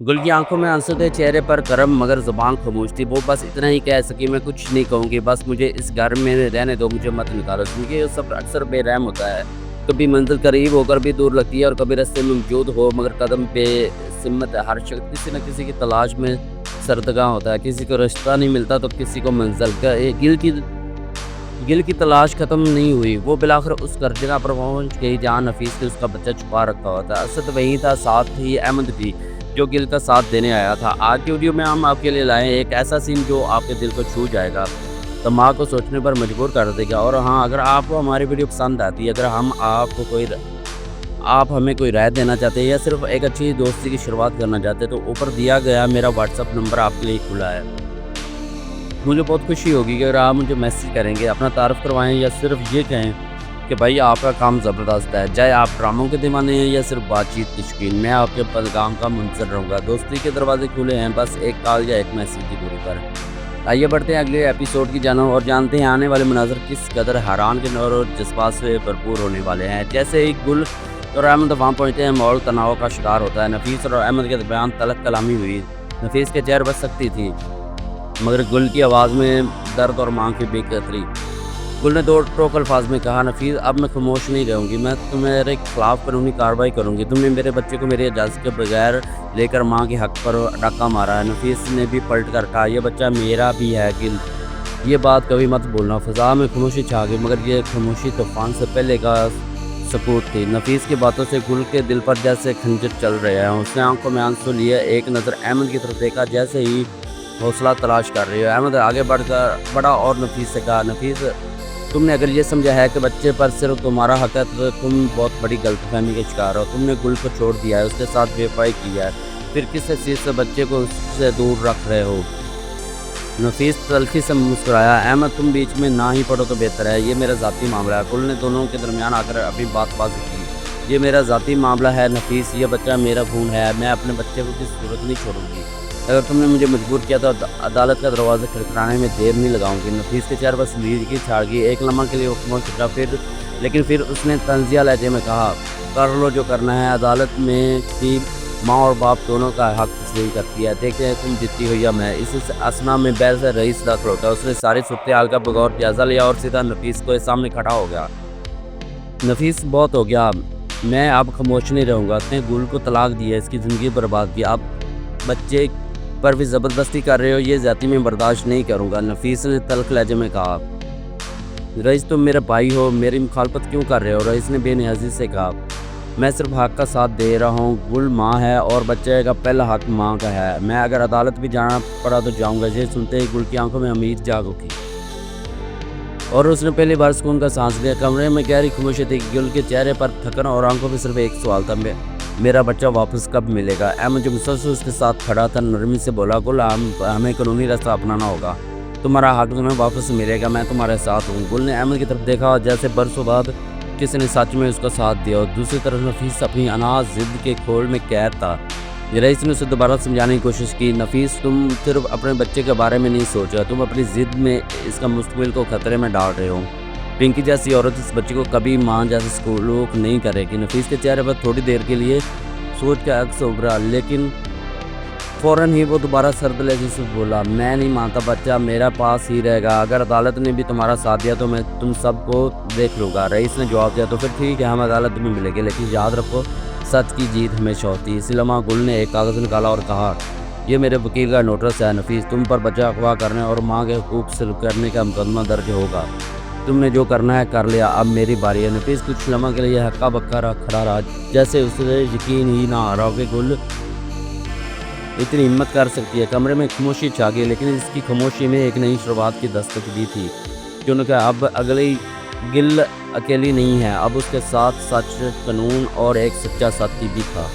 गुल की आंखों में आंसू थे, चेहरे पर करम मगर ज़ुबान खामोश थी। वो बस इतना ही कह सकी, मैं कुछ नहीं कहूँगी, बस मुझे इस घर में रहने दो, मुझे मत निकालो। क्योंकि ये सफ़र अक्सर बेरहम होता है। कभी मंज़िल करीब होकर भी दूर लगती है और कभी रास्ते में मौजूद हो मगर कदम बेसिम्मत है। हर शख़्स किसी न किसी की तलाश में सरदगाह होता है। किसी को रिश्ता नहीं मिलता तो किसी को मंज़िल का गिल की तलाश ख़त्म नहीं हुई। वो बिलाखिर उस घर जगह पर पहुँच गई जहाँ नफीस ने उसका बच्चा छुपा रखा हुआ था। असद वहीं था, साथ ही अहमद भी, जो गिल का साथ देने आया था। आज की वीडियो में हम आपके लिए लाए हैं एक ऐसा सीन जो आपके दिल को छू जाएगा, दिमाग को सोचने पर मजबूर कर देगा। और हाँ, अगर आपको हमारी वीडियो पसंद आती है, अगर आप हमें कोई राय देना चाहते हैं या सिर्फ एक अच्छी दोस्ती की शुरुआत करना चाहते हैं, तो ऊपर दिया गया मेरा व्हाट्सअप नंबर आपके लिए खुला है। मुझे बहुत खुशी होगी कि अगर आप मुझे मैसेज करेंगे, अपना तारुफ़ करवाएँ या सिर्फ़ ये कहें कि भाई आपका काम ज़बरदस्त है। चाहे आप ड्रामों के दीवाने हैं या सिर्फ़ बातचीत की शौकीन, मैं आपके पैगाम का मुंतज़िर रहूँगा। दोस्ती के दरवाज़े खुले हैं, बस एक कॉल या एक मैसेज की दूरी पर। आइए बढ़ते हैं अगले एपिसोड की जानब और जानते हैं आने वाले मनाज़र किस कदर हैरानकुन और जज़्बात से भरपूर होने वाले हैं। जैसे ही गुल और अहमद वहाँ पहुँचते हैं, माहौल तनाव का शिकार होता है। नफीस और अहमद के दरमियान तलख़ कलामी हुई। नफीस के चेहरे पर सख्ती थी, मगर गुल की आवाज़ में दर्द और मांग की बेकदरी। गुल ने दो टोक अल्फाज में कहा, नफीस अब मैं खामोश नहीं रहूँगी, मैं तुम्हारे खिलाफ कानूनी कार्रवाई करूँगी। तुमने मेरे बच्चे को मेरी इजाज़त के बगैर लेकर माँ के हक़ पर डाका मारा है। नफीस ने भी पलट कर कहा, यह बच्चा मेरा भी है गिल, ये बात कभी मत भूलना। फ़िज़ा में खामोशी छा गई, मगर ये खामोशी तूफ़ान से पहले का सकूत थी। नफीस की बातों से गुल के दिल पर जैसे खंजर चल रहे हैं। उसने आंखों में आंसू लिए, एक नज़र अहमद की तरफ देखा जैसे ही हौसला तलाश कर रही है। अहमद आगे बढ़ा और नफीस से कहा, नफीस तुमने अगर ये समझा है कि बच्चे पर सिर्फ तुम्हारा हक है तो तुम बहुत बड़ी गलतफहमी के शिकार हो। तुमने गुल को छोड़ दिया है, उसके साथ बेवफाई की है, फिर किस हैसियत से बच्चे को उससे दूर रख रहे हो। नफीस तल्खी से मुस्कुराया, अहमद तुम बीच में ना ही पड़ो तो बेहतर है, ये मेरा ज़ाती मामला है। गुल ने दोनों के दरमियान आकर अपनी बात वाज़ेह की, ये मेरा ज़ाती मामला है नफीस, ये बच्चा मेरा खून है, मैं अपने बच्चे को किसी सूरत नहीं छोड़ूंगी। अगर तुमने मुझे मजबूर किया तो अदालत का दरवाज़ा खटखटाने में देर नहीं लगाऊंगी। नफीस के चेहरे पर संजीदगी छा गई। एक लम्हा के लिए वो खामोश रहा, लेकिन फिर उसने तंज़िया लहजे में कहा, कर लो जो करना है, अदालत में की माँ और बाप दोनों का हक तस्लीम करती है, देखते हैं तुम जीती हो या मैं। इस असना में बहस रईस दाखिल होता है। उसने सारी सूरत हाल का बगौर जायज़ा लिया और सीधा नफीस को सामने खड़ा हो गया। नफीस बहुत हो गया, मैं अब खामोश नहीं रहूँगा। उसने गुल को तलाक दिया, इसकी ज़िंदगी बर्बाद की, अब बच्चे पर भी ज़बरदस्ती कर रहे हो, ये ज़्यादती में बर्दाश्त नहीं करूँगा। नफीस ने तल्ख़ लहजे में कहा, रईस तुम मेरे भाई हो, मेरी मुखालफत क्यों कर रहे हो। रईस ने बेनियाज़ी से कहा, मैं सिर्फ हक़ का साथ दे रहा हूँ। गुल माँ है और बच्चे का पहला हक़ माँ का है। मैं अगर अदालत भी जाना पड़ा तो जाऊँगा। ये सुनते ही गुल की आंखों में उम्मीद जाग उठी और उसने पहली बार सुकून का सांस लिया। कमरे में गहरी खामोशी थी। गुल के चेहरे पर थकन और आंखों में सिर्फ एक सवाल था, मेरा बच्चा वापस कब मिलेगा। अहमद जो गुस्से से उसके साथ खड़ा था नरमी से बोला, गुल हमें कानूनी रास्ता अपनाना होगा, तुम्हारा हक़ तुम्हें वापस मिलेगा, मैं तुम्हारे साथ हूँ। गुल ने अहमद की तरफ देखा जैसे बरसों बाद किसी ने सच में उसका साथ दिया। और दूसरी तरफ नफीस अपनी अनाज जिद के खोल में कैद था। रईस ने उसे दोबारा समझाने की कोशिश की, नफीस तुम सिर्फ अपने बच्चे के बारे में नहीं सोच रहे, तुम अपनी ज़िद में इसका मुस्तकबिल को ख़तरे में डाल रहे हो। पिंकी जैसी औरत इस बच्चे को कभी माँ जैसे सलूक नहीं करेगी। नफीस के चेहरे पर थोड़ी देर के लिए सोच का अक्स उभरा, लेकिन फ़ौरन ही वो दोबारा सर्द लहजे से बोला, मैं नहीं मानता, बच्चा मेरा पास ही रहेगा। अगर अदालत ने भी तुम्हारा साथ दिया तो मैं तुम सबको देख लूँगा। रईस ने जवाब दिया, तो फिर ठीक है, हम अदालत में मिलेंगे, लेकिन याद रखो सच की जीत हमेशा होती है। इसी लम्हा गुल ने एक कागज़ निकाला और कहा, ये मेरे वकील का नोटिस है नफीस, तुम पर बच्चा अगवा करने और माँ के हकूक़ से करने का मुकदमा दर्ज होगा। तुमने जो करना है कर लिया, अब मेरी बारी है। नफीस कुछ लम्हा के लिए हक्का बक्का खड़ा रहा, जैसे उसे यकीन ही ना आ रहा हो कि गुल इतनी हिम्मत कर सकती है। कमरे में खामोशी छा गई, लेकिन इसकी खामोशी में एक नई शुरुआत की दस्तक दी थी। क्यों कहा, अब अगली गिल अकेली नहीं है, अब उसके साथ सच, कानून और एक सच्चा साथी भी था।